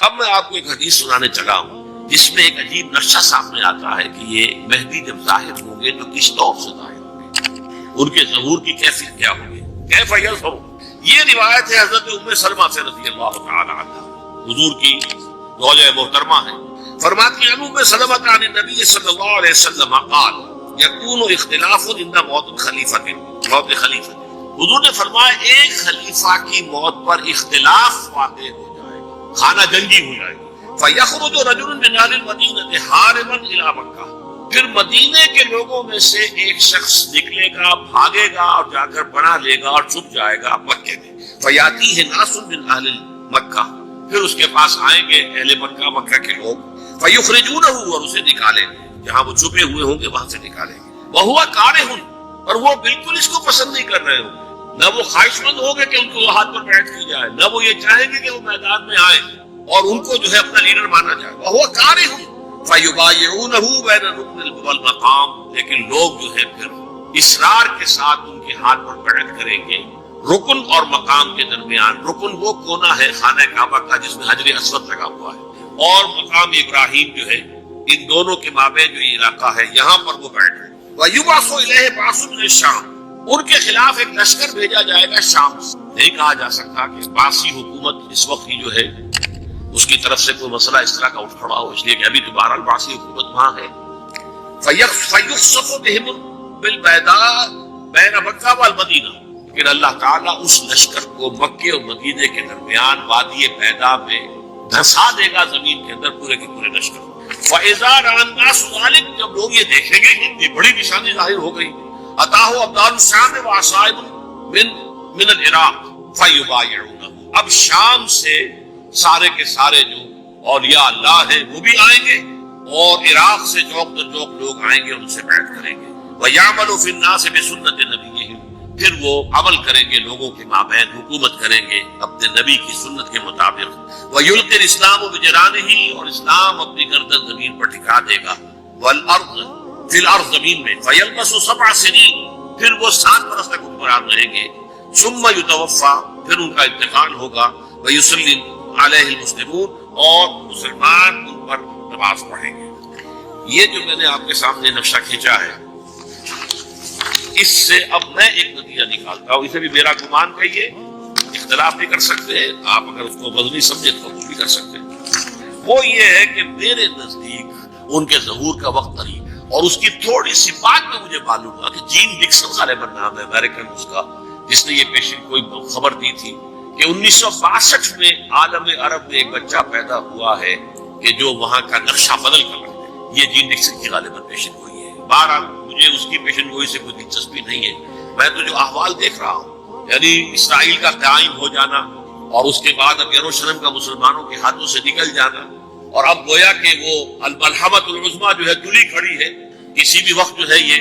اب میں آپ کو ایک حدیث سنانے چلا ہوں جس میں ایک عجیب نقشہ سامنے آتا ہے کہ یہ مہدی جب ظاہر ہوں گے تو کس طور سے ظاہر ہوں گے، ان کے ظہور کی کیفیت کیا ہوگی، کیف یظہر۔ یہ روایت ہے حضرت ام سلمہ سے رضی اللہ تعالی عنہ، حضور کی زوجہ محترمہ ہے، فرماتی ہیں ام سلمہ عن النبی صلی اللہ علیہ وسلم قال یکون اختلاف عند موت خلیفہ، موت خلیفہ، حضور نے فرمایا ایک خلیفہ کی موت پر اختلاف واقع ہو جائے گا، خانہ جنگی ہو جائے گا، فَيَخْرُجُ رَجُلٌ مِنْ أَهْلِ الْمَدِينَةِ حَارِبًا إِلَىٰ مَكَّةَ، پھر مدینے کے لوگوں میں سے ایک شخص نکلے گا، بھاگے گا اور جا کر بنا لے گا اور چھپ جائے گا مکے میں، فَيَأْتِيهِ نَاسٌ مِنْ أَهْلِ مَكَّةِ، پھر اس کے پاس آئیں گے اہل مکہ کے لوگ، فَيُخْرِجُونَهُ، اور اسے نکالیں گے، جہاں وہ چھپے ہوئے ہوں گے وہاں سے نکالیں گے، وَهُوَ كَارِهٌ، اور وہ بالکل اس کو پسند نہیں کر رہے ہوں گے، نہ وہ خواہش مند ہوں گے کہ ان کو ہاتھ پر بیٹھ کی جائے، نہ وہ یہ چاہیں گے کہ وہ میدان میں آئیں اور ان کو جو ہے اپنا لیڈر مانا جائے، وَهُوَ كَارِهٌ فَيُبَايِعُونَهُ بَيْنَ الرُّكْنِ وَالْمَقَامِ، لیکن لوگ جو ہے پھر اصرار کے ساتھ ان کے ہاتھ پر بیعت کریں گے رکن اور مقام کے درمیان۔ رکن وہ کونا ہے خانہ کعبہ کا جس میں حجر اسود لگا ہوا ہے، اور مقام ابراہیم جو ہے، ان دونوں کے مابین جو یہ علاقہ ہے یہاں پر وہ بیٹھ ہے۔ وَيُبْعَثُ إِلَيْهِ بَعْثٌ مِنَ الشَّامِ، ان کے خلاف ایک لشکر بھیجا جائے گا شام سے۔ نہیں کہا جا سکتا کہ باسی حکومت اس وقت کی جو ہے اس کی طرف سے کوئی مسئلہ اس طرح کا اٹھ کھڑا ہو، اس لیے کہ ابھی تو بہرحال باسی حکومت وہاں ہے۔ فَيُخْسَفُ بِهِمْ بِالْبَيْضَاءِ بَيْنَ مَكَّةَ وَالْمَدِينَةِ، لیکن اللہ تعالیٰ اس لشکر کو مکے اور مدینے کے درمیان وادی بیضاء میں دھسا دے گا زمین کے اندر، پورے کے پورے لشکر۔ فَإِذَا رَأَى النَّاسُ ذَلِكَ، جب لوگ یہ دیکھیں گے کہ یہ بڑی نشانی ظاہر ہو گئی، أَتَاهُ أَبْطَالُ الشَّامِ وَعَصَائِبٌ مِنَ الْعِرَاقِ فَيُبَايِعُونَهُ، اب شام سے سارے کے سارے جو اولیاء اللہ ہیں وہ بھی آئیں گے، اور عراق سے جوق در جوق لوگ آئیں گے اور ان سے بیعت کریں گے۔ وَيَعْمَلُ فِي النَّاسِ بِسُنَّةِ نَبِيِّهِمْ، پھر وہ عمل کریں گے لوگوں کے مابین، حکومت کریں گے اپنے نبی کی سنت کے مطابق۔ وَيُلْقِي الْإِسْلَامُ بِجَنَانِهِ، اور اسلام اپنی گردن زمین پر ٹھکا دے گا، وَالْأَرْضِ فِي الْأَرْضِ، زمین میں، فَيَلْبَسُ 7 سنین، پھر وہ 7 برس تک حکمران رہیں گے، ثُمَّ يُتَوَفَّى، پھر ان کا انتقال ہوگا، وَيُصَلِّي علیہ المسلمون، اور مسلمان ان پر نماز پڑھیں گے۔ یہ جو میں نے آپ کے سامنے نقشہ کھینچا ہے، اس سے اب میں ایک نتیجہ نکالتا ہوں، اسے بھی میرا گمان کہیے، اختلاف بھی کر سکتے ہیں آپ، اگر اس کو وزنی سمجھے تو قبول بھی کر سکتے ہیں۔ وہ یہ ہے کہ میرے نزدیک ان کے ظہور کا وقت قریب ہے، اور اس کی تھوڑی سی بات میں مجھے معلوم ہوا کہ جین ڈکسن غالباً نام ہے امریکن اس کا، جس نے یہ پیشن کوئی خبر دی تھی کہ 1962 میں عالم عرب میں ایک بچہ پیدا ہوا ہے کہ جو وہاں کا نقشہ بدل کر رکھتے ہیں۔ یہ جین ڈکسن کی غالباً پیشن گوئی ہے۔ بہرحال مجھے اس کی پیشن گوئی سے کوئی دلچسپی نہیں ہے، میں تو جو احوال دیکھ رہا ہوں، یعنی اسرائیل کا قائم ہو جانا، اور اس کے بعد اب یروشلم کا مسلمانوں کے ہاتھوں سے نکل جانا، اور اب گویا کہ وہ الملحمۃ العظمیٰ جو ہے تلی کھڑی ہے، کسی بھی وقت جو ہے یہ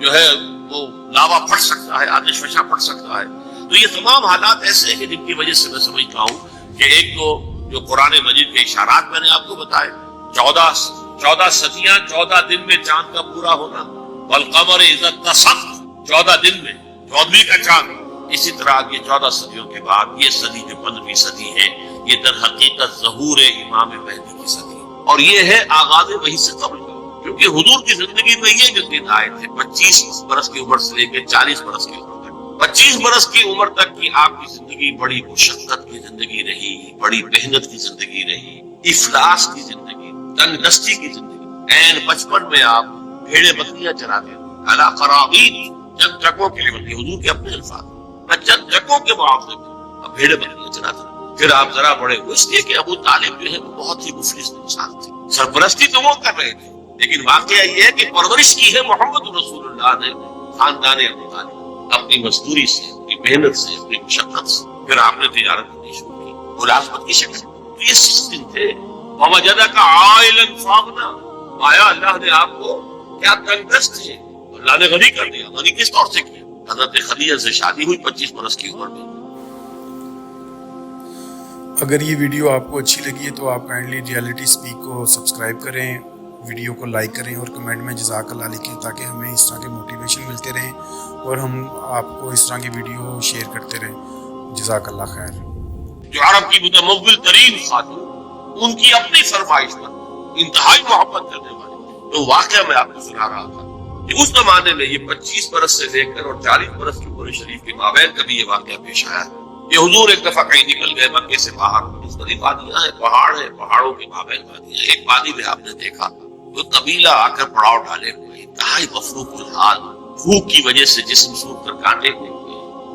جو ہے وہ لاوا پھٹ سکتا ہے، آتش فشاں پھٹ سکتا ہے۔ تو یہ تمام حالات ایسے ہیں کہ جن کی وجہ سے میں سمجھتا ہوں کہ ایک تو جو قرآن مجید کے اشارات میں نے آپ کو بتائے، 14 صدیاں، 14 دن میں چاند کا پورا ہونا، والقمر اذا اتسق، 14 دن میں 14ویں کا چاند، اسی طرح یہ 14 صدیوں کے بعد یہ صدی جو 15ویں صدی ہے، یہ در حقیقت ظہور امام مہدی کی صدی، اور یہ ہے آغاز وحی سے قبل کا، کیونکہ حضور کی زندگی میں یہ جو دن آئے تھے 25 برس کی عمر سے لے کے 40 برس کی عمر تک، 25 برس کی عمر تک کی آپ کی زندگی بڑی مشقت کی زندگی رہی، بڑی محنت کی زندگی رہی، افلاس کی زندگی، تنگ دستی کی زندگی۔ این بچپن میں آپ بھیڑے بکریاں چراتے تھے، علی قراغین، چند ٹکوں کے لیے، حضور کے اپنے الفاظ، میں چند ٹکوں کے معاوضے میں اب بھیڑے بکریاں چراتے تھے۔ پھر آپ ذرا بڑے ہوئے، اس لیے کہ ابو طالب جو ہے وہ بہت ہی مفلس انسان تھے، سرپرستی تو وہ کر رہے تھے، لیکن واقعہ یہ ہے کہ پرورش کی ہے محمد رسول اللہ نے خاندان ابو طالب، اپنی مزدوری سے، اپنی محنت سے، اپنی مشقت سے۔ پھر آپ نے تجارت کرنی شروع کی ملازمت کی شکل میں، تو یہ 6 دن تھے۔ وَوَجَدَكَ عَائِلًا فَأَغْنَىٰ، آیا اللہ نے آپ کو کیا تنگ دست تھے، اللہ نے غنی کر دیا۔ غنی کس طور سے کیا؟ حضرت خدیجہ سے شادی ہوئی 25 برس کی عمر میں۔ اگر یہ ویڈیو آپ کو اچھی لگی ہے تو آپ کائنڈلی ریالٹی سپیک کو سبسکرائب کریں، ویڈیو کو لائک کریں اور کمنٹ میں جزاک اللہ لکھیں، تاکہ ہمیں اس طرح کے موٹیویشن ملتے رہیں اور ہم آپ کو اس طرح کی ویڈیو شیئر کرتے رہیں۔ جزاک اللہ خیر۔ جو عرب کی متمول ترین خاتون ان کی اپنی فرمائش پر انتہائی محبت کرنے والے. تو واقعہ میں آپ کو سنا رہا تھا کہ اس زمانے میں یہ 25 برس سے لے کر اور 40 برس کی عمر شریف کے مابین کبھی یہ واقعہ پیش آیا کہ حضور ایک دفعہ کہیں نکل گئے مکے سے باہر. مختلف وادیاں ہیں، پہاڑ ہیں، پہاڑوں کے مابین وادیاں. ایک وادی میں آپ نے دیکھا تو قبیلہ آ کر پڑاؤ ڈالے ہوئے، انتہائی مفروق الحال، بھوک کی وجہ سے جسم سوکھ کر کانٹے ہوئے،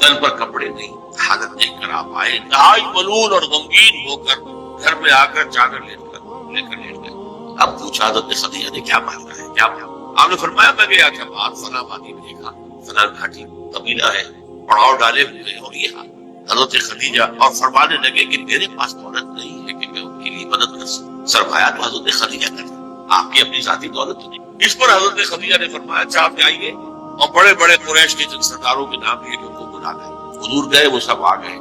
تن پر کپڑے نہیں. حالت دیکھ کر آپ آئے انتہائی ملول اور غمگین ہو کر گھر میں آ کر چادر لے کر لیٹ گئے. اب پوچھا حضرت خدیجہ نے کیا مانگا ہے، کیا مانگا؟ آپ نے فرمایا میں گیا تھا باہر فلاں وادی میں دیکھا فلاں گھاٹی قبیلہ ہے، پڑاؤ ڈالے ہوئے اور یہ حال. حضرت خدیجہ اور فرمانے لگے کہ میرے پاس دولت نہیں ہے کہ میں ان کے لیے مدد کر سکوں. سرمایہ تو حضرت خدیجہ کا تھا، آپ کی اپنی ذاتی دولت نہیں. اس پر حضرت خدیجہ نے فرمایا اچھا آپ جائیے اور بڑے بڑے قریش کے جن سرداروں کے نام لیے کہ ان کو بلا لیں. حضور گئے، وہ سب آ گئے.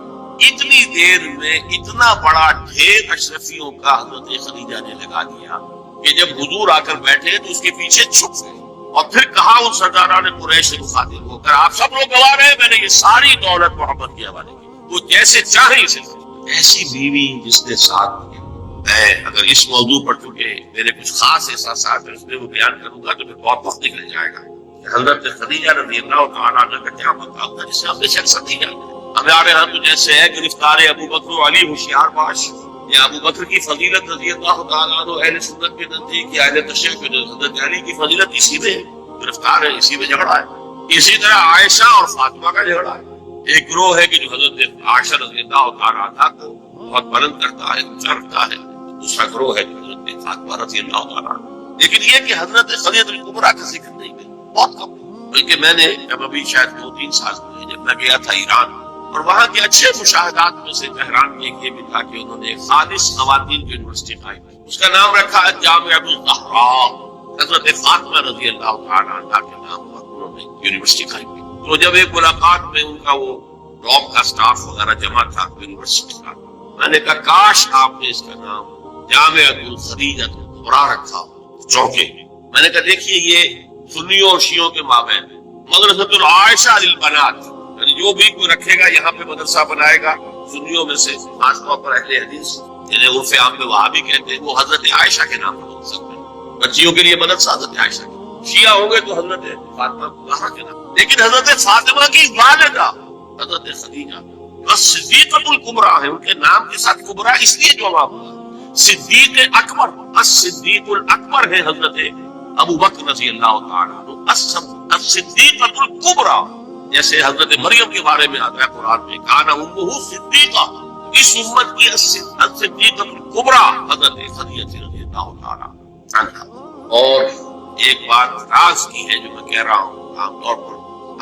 اتنی دیر میں اتنا بڑا ڈھیر اشرفیوں کا حضرت خدیجہ نے لگا دیا کہ جب حضور آ کر بیٹھے تو اس کے پیچھے چھپ گئے اور پھر کہا ان سرداران قریش سے مخاطب ہو کر آپ سب لوگ گواہ رہے میں نے یہ ساری دولت محمد کے حوالے کی، وہ جیسے چاہے اسے. ایسی بیوی جس نے ساتھ دیا. میں اگر اس موضوع پر چونکہ میرے کچھ خاص احساسات ہیں اس میں وہ بیان کروں گا تو پھر بہت وقت نکل جائے گا. حضرت خدیجہ رضی اللہ تعالیٰ عنہ کا کیا مقام تھا جسے ہم بے شک سمجھ جائیں. ہمارے ہاں تو جیسے ہے گرفتار ابو بکر و علی ہوشیار باش، یا ابو بکر کی فضیلت رضی اللہ تعالیٰ عنہ اہل سنت کے نزدیک یا اہل تشیع کے نزدیک حضرت علی کی فضیلت اسی میں گرفتار ہے، اسی میں جھگڑا ہے. اسی طرح عائشہ اور فاطمہ کا جھگڑا ہے. ایک گروہ ہے کہ جو حضرت عائشہ رضی اللہ تعالیٰ عنہ کو بہت بلند کرتا ہے، اونچا رکھتا ہے. دوسرا گروہ ہے جو حضرت فاطمہ رضی اللہ تعالیٰ عنہ. لیکن یہ کہ حضرت خدیجہ الکبریٰ کا ذکر نہیں ہے بہت کم. بلکہ میں نے جب ابھی شاید 2-3 سال پہلے جب میں گیا تھا ایران، اور وہاں کے اچھے مشاہدات میں سے تہران میں یہ بھی تھا کہ انہوں نے ایک خالص خواتین کی یونیورسٹی قائم کی. اس کا نام رکھا جامعہ الزہراء. حضرت فاطمہ رضی اللہ تعالیٰ عنہ کے نام پر انہوں نے یونیورسٹی قائم کی. تو جب ایک ملاقات میں ان کا وہ ڈاپ کا سٹاف وغیرہ جمع تھا یونیورسٹی کا، میں نے کہا کاش آپ نے اس کا نام جامعہ الخدیجہ الکبریٰ رکھا چونکہ میں نے کہا دیکھیے یہ سنیوں اور شیعوں کے مابین مدرسۃ العائشہ للبنات، یعنی جو بھی کوئی رکھے گا یہاں پہ مدرسہ بنائے گا سنیوں میں سے، خاص طور پر اہل حدیث جنہیں عرف عام میں وہابی کہتے ہیں، وہ حضرت عائشہ کے نام پر مدرسہ بنائے. بچیوں کے لیے مدرسہ حضرت عائشہ کے، شیعہ ہوں گے تو حضرت فاطمہ کے نام. لیکن حضرت فاطمہ کی والدہ حضرت خدیجہ صدیقۃ الکبریٰ ہے، ان کے نام کے ساتھ کبریٰ اس لیے جمع ہوا. صدیق اکبر، الصدیق الاکبر ہے حضرت ابو بکر رضی اللہ تعالیٰ عنہ. الصدیقۃ الکبریٰ جیسے حضرت مریم کے بارے میں آتا ہے قرآن میں کان امہ صدیقہ، اس امت کی الصدیقۃ الکبریٰ حضرت خدیجہ رضی اللہ تعالیٰ عنہ. اور ایک بات راز کی ہے جو میں کہہ رہا ہوں، عام طور پر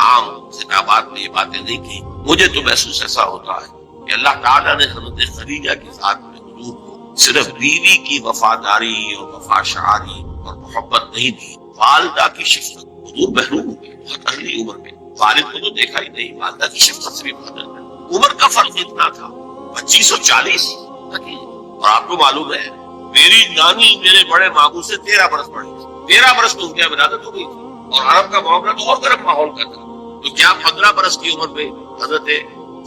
عام خطابات میں یہ باتیں نہیں کی. مجھے تو محسوس ایسا ہوتا ہے کہ اللہ تعالیٰ نے حضرت خدیجہ کے ساتھ میں حضور کو صرف بیوی کی وفاداری اور وفاشاری اور محبت نہیں دی، والدہ کی شفقت. حضور محروم ہو گئے بہت اہلی عمر میں، والد کو تو دیکھا ہی نہیں، والدہ کی شفقت سے بھی بہت عمر کا فرق اتنا تھا 25 اور 40. اور آپ کو معلوم ہے میری نانی میرے بڑے ماموں سے 13 برس بڑی تھی. 13 برس میں ان کی ولادت ہو گئی تھی اور عرب کا معاملہ تو اور گرم ماحول کا تھا. تو کیا 15 برس کی عمر میں حضرت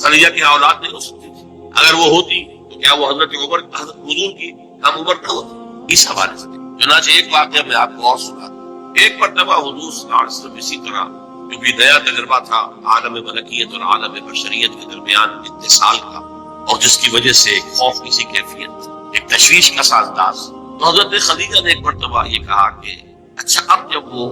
خدیجہ کی اولاد نہیں ہو سکتی تھی؟ اگر وہ ہوتی تو کیا وہ حضرت عمر حضور کی کم عمر نہ ہوتی؟ اس حوالے سے چنانچہ ایک واقعہ میں آپ کو اور سنا. ایک مرتبہ حضور صلی اللہ علیہ وسلم اسی طرح کیونکہ نیا تجربہ تھا عالم ملکیت اور عالم بشریت کے درمیان اتصال کا، اور جس کی وجہ سے ایک خوف کی سی کیفیت، ایک تشویش کا سا انداز. تو حضرت خدیجہ نے ایک مرتبہ یہ کہا کہ اچھا اب جب وہ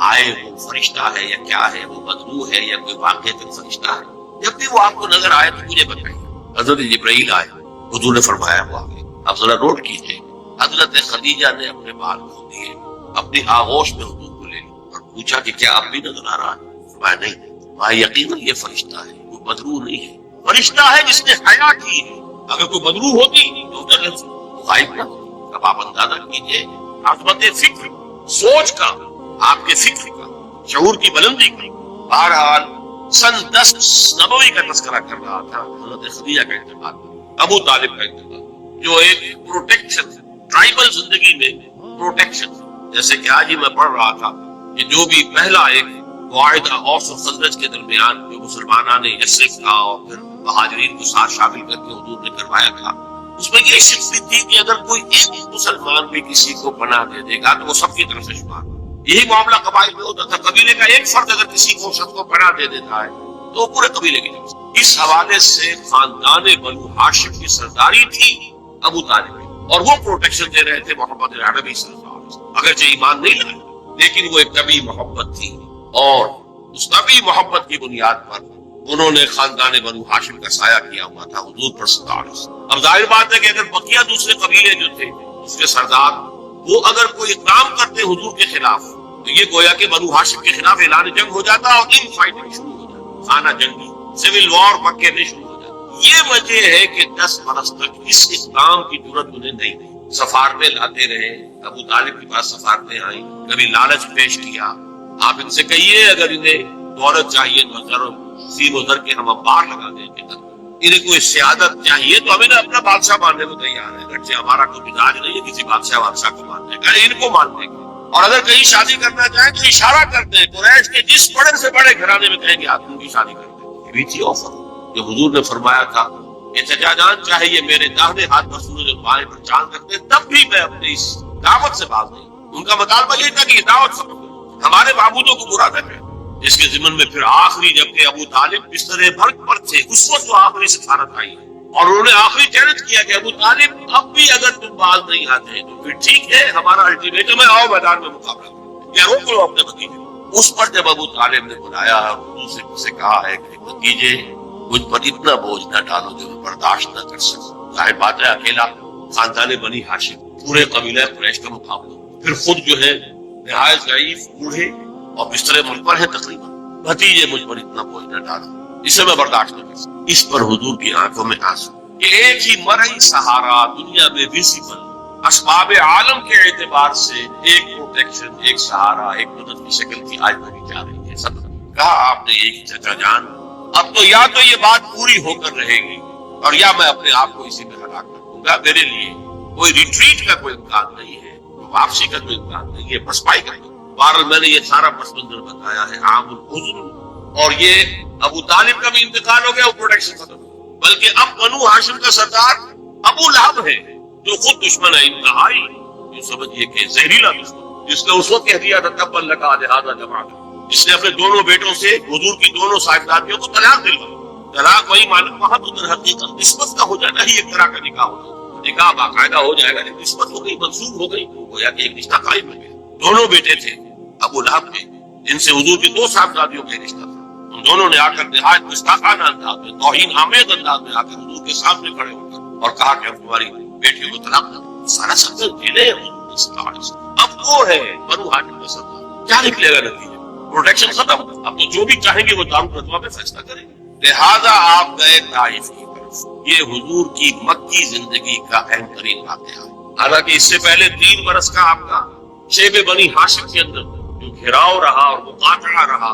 آئے وہ فرشتہ ہے یا کیا ہے، وہ بدبو ہے یا کوئی واقعہ فرشتہ ہے، جب بھی وہ آپ کو نظر آئے تو مجھے بتائیے. حضرت جبرائیل آئے، حضور نے فرمایا وہ آگے. اب ذرا نوٹ کیجیے، حضرت خدیجہ نے اپنے بال کھول دیے، اپنی آغوش میں حضور کو لے لی اور پوچھا کہ کیا اب بھی نظر آ رہا ہے؟ فرمایا نہیں. یقیناً یہ فرشتہ ہے، وہ بدرو نہیں ہے، فرشتہ ہے جس نے حیا کی ہے. اگر کوئی بدرو ہوتی تو غائب نہ ہوتی. اب آپ اندازہ کیجیے عظمت فکر، سوچ کا، آپ کے فکر کا، شعور کی بلندی کا. بہرحال سن 10 نبوی کا تذکرہ کر رہا تھا حضرت خدیجہ کا انتقال، ابو طالب کا انتقال، جو ایک پروٹیکشن، ٹرائبل زندگی میں پروٹیکشن. جیسے کہ آج ہی میں پڑھ رہا تھا کہ جو بھی پہلا ایک معاہدہ اوس و خزرج کے درمیان جو مسلمانوں نے یثرب کا اور پھر مہاجرین کو ساتھ شامل کر کے حضور نے کروایا تھا، اس میں یہ شرط بھی تھی کہ اگر کوئی ایک مسلمان بھی کسی کو پناہ دے دے گا تو وہ سب کی طرف سے شمار. یہی معاملہ قبائل میں ہوتا تھا. قبیلے کا ایک فرد اگر کسی کو شخص کو پناہ دے دیتا ہے تو وہ پورے قبیلے کی طرف سے. اس حوالے سے خاندان بنو ہاشم کی سرداری تھی ابو طالب اور وہ پروٹیکشن دے رہے تھے محمد عربی صلی اللہ علیہ وسلم. اگرچہ ایمان نہیں لائے لیکن وہ ایک طبی محبت تھی اور اس طبی محبت کی بنیاد پر انہوں نے خاندان بنو ہاشم کا سایہ کیا ہوا تھا حضور پر صلی اللہ علیہ وسلم. اب ظاہر بات ہے کہ اگر بقیہ دوسرے قبیلے جو تھے اس کے سردار وہ اگر کوئی اقدام کرتے حضور کے خلاف تو یہ گویا کہ بنو ہاشم کے خلاف اعلان جنگ ہو جاتا اور ان فائٹنگ شروع ہو جاتا, خانہ جنگی سول وار مکے میں شروع ہو جاتا. یہ وجہ ہے کہ 10 برس تک اس اقدام کی ضرورت انہیں نہیں تھی. سفارتیں لاتے رہے, ابو طالب کے پاس سفارتیں آئیں, کبھی لالچ پیش کیا. آپ ان سے کہیے اگر انہیں دولت چاہیے تو سیم و زر کے ہم باہر لگا دیں گے, انہیں کوئی سیادت چاہیے تو ہمیں اپنا بادشاہ ماننے کو تیار ہے. اگرچہ ہمارا کوئی مزاج نہیں ہے کسی بادشاہ کو ماننے کا, ان کو مان دیں گے. اور اگر کہیں شادی کرنا چاہیں تو اشارہ کرتے ہیں قریش کے جس بڑے سے بڑے گھرانے میں کہیں گے آپ ان کی شادی کر دیں. یہ بھی تھی آفر جو حضور نے فرمایا تھا کہ چچا جان چاہے یہ میرے داہنے ہاتھ پر سورج اور بائیں پر چاند رکھتے تب بھی میں اپنے اس دعوت سے باز نہیں. ان کا مطالبہ یہ تھا کہ یہ دعوت سب ہمارے معبودوں کو برا کر رہے. اس کے ضمن میں پھر آخری جبکہ ابو طالب بستر بھرگ پر تھے اس وقت جو آخری سفارت آئی اور انہوں نے آخری چیلنج کیا کہ ابو طالب اب بھی اگر تم باز نہیں آتے تو پھر ٹھیک ہے ہمارا الٹیمیٹم ہے, آؤ میدان میں مقابلہ کرو یا روک لو اپنے بھتیجے. اس پر جب ابو طالب نے بلایا اور حضور سے کہا ہے کہ بھتیجے مجھ پر اتنا بوجھ نہ ڈالو جو میں برداشت نہ کر سکوں. ظاہر بات ہے اکیلا خاندان بنی ہاشم پورے قبیلہ قریش کا مقابلہ, پھر خود جو ہے نہایت ضعیف بوڑھے اور بستر ملک پر ہے تقریباً. بھتیجے مجھ پر اتنا بوجھ نہ ڈالو اسے میں برداشت نہ کر سکوں. اس پر حضور کی آنکھوں میں آنسو کہ ایک ہی مرئی سہارا دنیا میں ویزیبل اسباب عالم کے اعتبار سے ایک پروٹیکشن ایک سہارا ایک مدد کی شکل کی آج بنی جا رہی ہے. سب کہا آپ نے ایک چچا جان اب تو یا تو یہ بات پوری ہو کر رہے گی اور یا میں اپنے آپ کو اسی میں ہلاک کر دوں گا. میرے لیے کوئی ریٹریٹ کا کوئی امکان نہیں ہے, واپسی کا کوئی امکان نہیں ہے, بسپائی کا. بہرحال میں نے یہ سارا پس منظر بتایا ہے عام الحزن اور یہ ابو طالب کا بھی انتقال ہو گیا وہ پروٹیکشن ختم ہو. بلکہ اب بنو ہاشم کا سردار ابو لہب ہے جو خود دشمن ہے انتہائی, جو سمجھیے کہ زہریلا دشمن جس نے اس وقت کہہ دیا تھا تب لگا لہذا جمع, جس نے اپنے دونوں بیٹوں سے حضور کی دونوں صاحبزادیوں کو طلاق دلوائی. طلاق وہی معلوم وہاں تو در حقیقت نسبت کا ہو جانا ہی ایک طرح کا نکاح ہوتا, نکاح باقاعدہ ہو جائے گا لیکن نسبت ہو گئی منسوخ ہو گئی, گویا کہ ایک رشتہ قائم ہو گیا. دونوں بیٹے تھے ابو لہب کے جن سے حضور کی 2 صاحبزادیوں کا رشتہ تھا. ان دونوں نے آ کر نہایت گستاخانہ انداز میں توہین آمیز انداز میں آ کر حضور کے سامنے کھڑے ہو کر اور کہا کہ ہم تمہاری بیٹیوں کو طلاق دیں. سارا سب جھیلے اب وہ ہے بنو ہاشم کا سردار. کیا نکلے گا نتیجہ؟ پروٹیکشن ختم. اب تو جو بھی چاہیں گے وہ دارو فتویٰ میں فیصلہ کریں گے. لہٰذا آپ گئے طائف کی طرف. یہ حضور کی مکی زندگی کا اہم ترین واقعہ. حالانکہ اس سے پہلے 3 برس کا آپ کا شیب بنی ہاشم کے اندر جو گھیراؤ رہا اور مقاطعہ رہا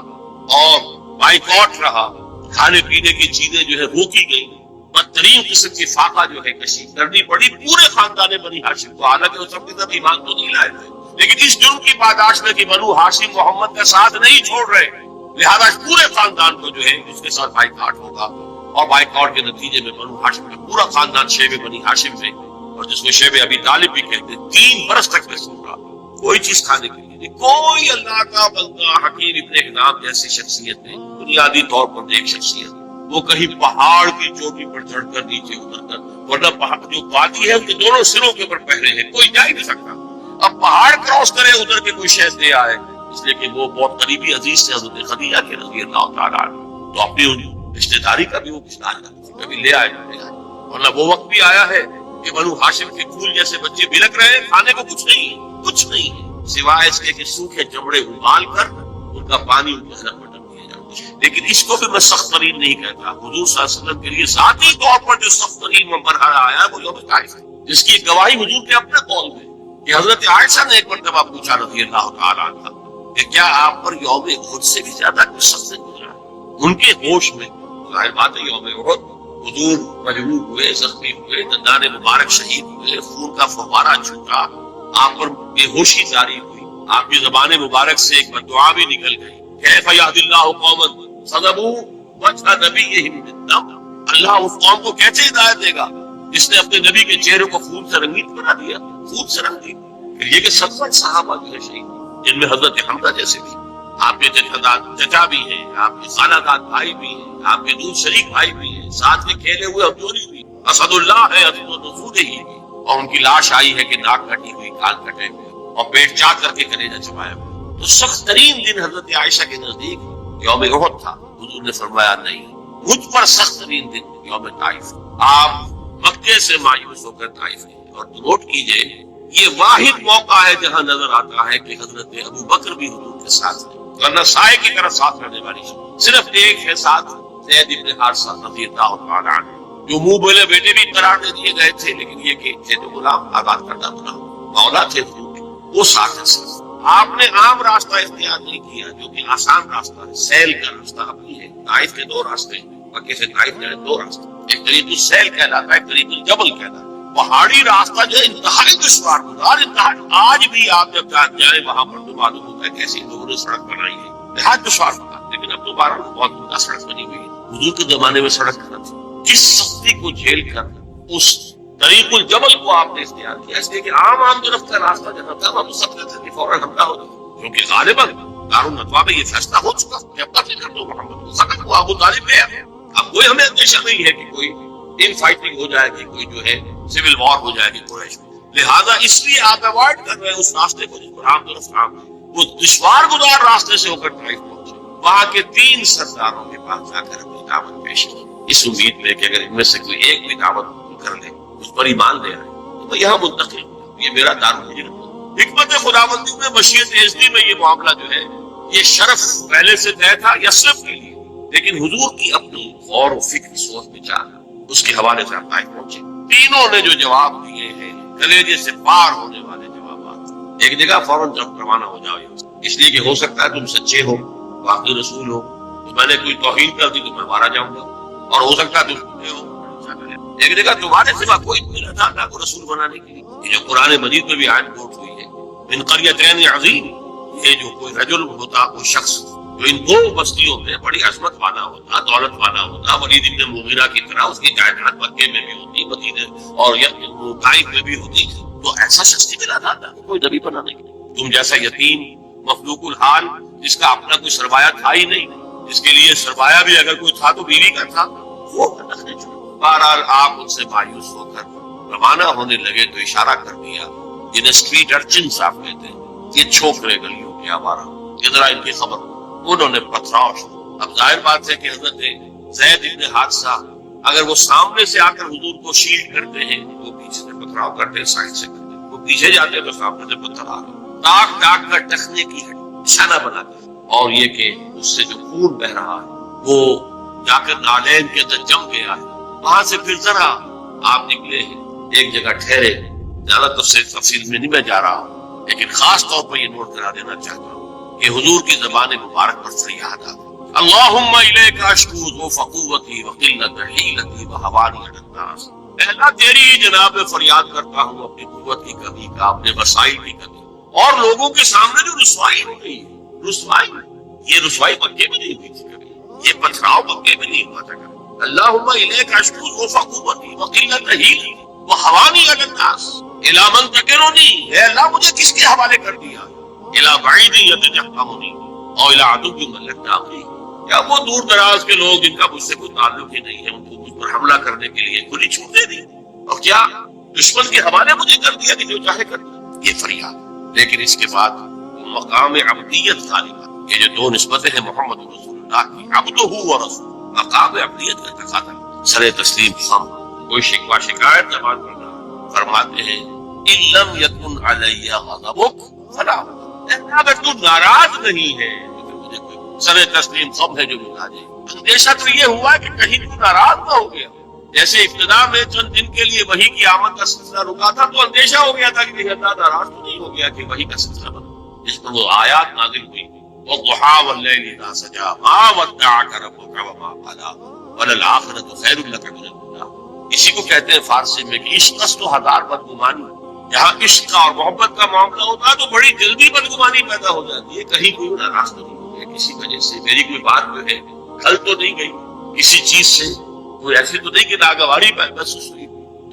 اور بائیکاٹ رہا, کھانے پینے کی چیزیں جو ہے روکی گئی, بدترین قسم کی فاقہ جو ہے کشی کرنی پڑی پورے خاندان بنی ہاشم کو. حالانکہ وہ سب کی طرف ایمان تو نہیں لائے تھے لیکن اس جرم کی پاداش میں کہ بنو ہاشم محمد کا ساتھ نہیں چھوڑ رہے, لہذا پورے خاندان کو جو ہے اس کے ساتھ بائیکاٹ ہوگا. اور بائیکاٹ کے نتیجے میں بنو ہاشم کا پورا خاندان شیب بنی ہاشم میں, اور جس کو شیب ابی طالب بھی کہتے, 3 برس تک میں سن رہا کوئی چیز کھانے کے لیے نہیں. کوئی اللہ کا بندہ حکیم ابن حزام جیسی شخصیت نہیں, بنیادی طور پر ایک شخصیت وہ کہیں پہاڑ کی چوٹی پر چڑھ کر نیچے اتر کر, ورنہ پہاڑ جو وادی ہے اس کے دونوں سروں کے اوپر پہرے ہیں, کوئی جا ہی نہیں سکتا. اب پہاڑ کراس کرے ادھر کے کوئی شہر دے آئے, اس لیے کہ وہ بہت قریبی عزیز سے حضرت خدیجہ کے رضی اللہ تعالیٰ عنہ, تو اپنی رشتے داری کا بھی وہ کبھی لے آئے. ورنہ وہ وقت بھی آیا ہے کہ بنو ہاشم کے پھول جیسے بچے بلک رہے, کھانے کو کچھ نہیں ہے سوائے اس کے کہ سوکھے چمڑے ابال کر ان کا پانی ان کے حلق میں ڈال دیا جائے. لیکن اس کو بھی میں سخت ترین نہیں کہتا. حضور صلی اللہ علیہ وسلم کے لیے ذاتی طور پر جو سخت ترین مرحلہ آیا وہ یوم طائف ہے, جس کی گواہی حضور کے اپنے قول میں کہ حضرت عائشہ نے ایک مرتبہ پوچھا رضی اللہ تعالیٰ عنہ کہ کیا آپ پر یوم احد سے بھی زیادہ کچھ سخت گزرا؟ ان کے ہوش میں ظاہر بات ہے یوم احد حضور مجروح ہوئے, زخمی ہوئے, دندان مبارک شہید ہوئے, خون کا فوارہ چھوٹا, آپ پر بے ہوشی جاری ہوئی, آپ کی زبان مبارک سے ایک بددعا بھی نکل گئی, کیف یہدی اللہ قوما صدبوا وجہ نبیہم بالدم, اللہ اس قوم کو کیسے ہدایت دے گا جس نے اپنے نبی کے چہرے کو خون سے رنگین بنا دیا، خون سے رنگ دیا. پھر یہ کہ 70 صحابہ جو ہے شہید، جن میں حضرت حمزہ جیسے بھی، آپ کے چچا بھی ہیں، آپ کے خالہ داد بھائی بھی ہیں، آپ کے دودھ شریک بھائی بھی ہیں، ساتھ میں کھیلے ہوئے ابجوری بھی، اسد اللہ ہے، اسد الرسول ہی بھی، اور ان کی لاش آئی ہے کہ ناک کٹی ہوئی، کان کٹے ہوئے اور پیٹ چاک کر کے کلیجہ چبایا ہوا. تو سخت ترین دن حضرت عائشہ کے نزدیک یوم احد تھا. حضور نے فرمایا نہیں، مجھ پر سخت ترین دن یوم طائف. آپ مکے سے مایوس ہو کر طائف گئے، اور نوٹ کیجئے یہ واحد موقع ہے جہاں نظر آتا ہے کہ حضرت ابو بکر بھی حضور کے ساتھ ہیں، ورنہ سائے کی طرح ساتھ رہنے والی صرف ایک ہے ساتھ، زید بن حارثہ رضی اللہ تعالی عنہ، جو منہ بولے بیٹے بھی قرار دے دیے گئے تھے، لیکن یہ کہ زید غلام آزاد کردہ غلام مولا تھے حضور کے، وہ ساتھ ہے. آپ نے عام راستہ اختیار نہیں کیا جو کہ آسان راستہ ہے، سیل کا راستہ اپنی ہے. طائف کے 2 راستے ہیں، مکے سے طائف جائے 2 راستے، ایک طریق السیل کہلاتا ہے، ایک طریق الجبل کہلاتا ہے. پہاڑی راستہ جو ہے انتہائی دشوار گزار، انتہائی، آج بھی آپ جب جائیں وہاں پر تو معلوم ہوتا ہے کیسے لوگوں نے سڑک بنائی ہے، بہت دشوار ہوتا. لیکن اب دوبارہ بہت عمدہ سڑک بنی ہوئی ہے. حضور کے زمانے میں سڑک کہاں تھی؟ جس سختی کو جھیل کر اس طریق الجبل کو آپ نے اختیار کیا، اس لیے کہ عام جو رفتہ راستہ جہاں تھا وہاں تو سب کہتے تھے کہ فوراً حملہ ہو جائے، کیونکہ غالباً دارالندوا میں یہ فیصلہ ہو چکا کہ اب قتل کر دو محمد کو، فقط وہ ابو طالب ہے. اب کوئی ہمیں اندیشہ نہیں ہے کہ کوئی ان فائٹنگ ہو جائے گی، کوئی جو ہے سول وار ہو جائے گی قریش میں. لہٰذا اس لیے آپ اوائڈ کر رہے ہیں اس راستے کو جس پر عام طرف عام ہے. وہ دشوار گزار راستے سے ہو کر طائف پہنچے، وہاں کے 3 سرداروں کے پاس جا کر اپنی دعوت پیش کی، اس امید میں کہ اگر ان میں سے کوئی ایک بھی دعوت کر لے، اس پر ایمان لے آئے تو میں یہاں منتقل ہوں. یہ میرا دارالحجرت. حکمت خداوندی میں مشیت اذنی میں یہ معاملہ جو ہے یہ شرف پہلے سے طے تھا یثرب کے لیے، لیکن حضور کی اپنی غور و فکر سوچ بچار اس کے حوالے سے طائف پہنچے. تینوں نے جو جواب دیے ہیں کلیجے سے پار ہونے والے جوابات. ایک جگہ فوراً جب روانہ ہو جاؤ، اس لیے کہ ہو سکتا ہے تم سچے ہو، واقعی رسول ہو، تو میں نے کوئی توہین کر دی تو میں مارا جاؤں گا، اور ہو سکتا ہے تم جھوٹے ہو. ایک جگہ تمہارے سوا کوئی ملا تھا اللہ کو رسول بنانے کے لیے. یہ جو قرآن مجید میں بھی آیت نوٹ ہوئی ہے، من قریتین عظیم، یہ جو کوئی رجل ہوتا، کوئی شخص جو ان 2 بستیوں میں بڑی عظمت والا ہوتا، دولت والا ہوتا، ولید بن مغیرہ کی طرح اس کی جائیداد مکے میں بھی ہوتی، مدینے اور طائف میں بھی ہوتی، تو ایسا شخص نہیں ملا تھا کوئی نبی بنانے کے لیے. تم جیسا یتیم مفلوق الحال، جس کا اپنا کوئی سرمایہ تھا ہی نہیں، جس کے لیے سرمایہ بھی اگر کوئی تھا تو بیوی کا تھا، وہ رکھنے چھوڑا. بہرحال آپ ان سے مایوس ہو کر روانہ ہونے لگے تو اشارہ کر دیا، جنہیں اسٹریٹ ارچنز آپ کہتے ہیں، یہ چھوکرے گلیوں کے آوارہ، ذرا ان کی خبر ہو. انہوں نے پتھراؤ شروع. اب ظاہر بات ہے کہ حضرت زید بن حارثہ اگر وہ سامنے سے آ کر حضور کو شیلڈ کرتے ہیں، وہ پیچھے سے پتھراؤ کرتے ہیں، سائڈ سے کرتے ہیں. وہ پیچھے جاتے ہیں تو سامنے سے پتھر آ رہے، ٹاک ٹاک کر ٹکنے کی نشانہ بنا دیا. اور یہ کہ اس سے جو خون بہ رہا ہے وہ جا کر نالین کے اندر جم گیا ہے. وہاں سے پھر ذرا آپ نکلے ہیں، ایک جگہ ٹھہرے. زیادہ تفصیل میں نہیں میں جا رہا ہوں، لیکن خاص طور پر یہ نوٹ کرا دینا چاہتا ہوں کہ حضور کی زبان مبارک پر فریاد آ، اللہم الیک اشکو ذوف قوتی وقلت حیلتی وحوانی علی الناس. اے اللہ تیری جناب میں فریاد کرتا ہوں اپنی قوت کی کمی کا، اپنے وسائل کی کمی، اور لوگوں کے سامنے جو رسوائی ہو گئی ہے. رسوائی، یہ رسوائی مکے میں نہیں ہوئی تھی کبھی، یہ پتھراؤ مکے میں نہیں ہوا تھا کبھی. اللہم الیک اشکو ذوف قوتی وقلت حیلتی وحوانی علی الناس الی من تکلنی. اے اللہ مجھے کس کے حوالے کر دیا؟ الی بعید یتجہمنی اور الی عدو من یتقی. کیا وہ دور دراز کے لوگ جن کا مجھ سے کوئی تعلق ہی نہیں ہے، ان کو مجھ پر حملہ کرنے کے لیے کھلی چھوٹ دے دی، اور کیا دشمن کے حوالے مجھے کر دیا کہ جو چاہے کر دیا؟ یہ فریاد. لیکن اس کے بعد وہ مقام عبدیت غالب. یہ جو 2 نسبتیں ہیں محمد رسول اللہ کی، عبدہ و رسول، مقام عبدیت کا تقاضا، سر تسلیم خم، کوئی شکوہ شکایت نہ کرنا. فرماتے ہیں ان لم یکن علی غضبک فلا، اگر تو ناراض نہیں ہے تو پھر مجھے کوئی سر تسلیم خم ہے جو ملا جائے. اندیشہ تو یہ ہوا کہ کہیں تو ناراض نہ ہو گیا. جیسے ابتدا میں چند دن کے لیے وحی کی آمد کا سلسلہ رکا تھا تو اندیشہ ہو گیا تھا کہ اللہ ناراض تو نہیں ہو گیا کہ وحی کا سلسلہ بنا، جس پر وہ آیات نازل ہوئی، وَالضُّحَىٰ وَاللَّيْلِ إِذَا سَجَىٰ مَا وَدَّعَكَ رَبُّكَ وَمَا قَلَىٰ وَلَلْآخِرَةُ خَيْرٌ لَكَ مِنَ الْأُولَىٰ. اسی کو کہتے ہیں فارسی میں کہ عشق است و ہزار بدگمانی. جہاں عشق کا اور محبت کا معاملہ ہوتا ہے تو بڑی جلدی بدگمانی پیدا ہو جاتی ہے. کہیں کوئی ناراض نہیں ہو گیا کسی وجہ سے، میری کوئی بات جو ہے کھل تو نہیں گئی کسی چیز سے، کوئی ایسی تو نہیں کہ ناگواری محسوس ہوئی.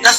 10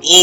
2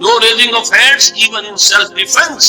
No raising of hands even in self defense,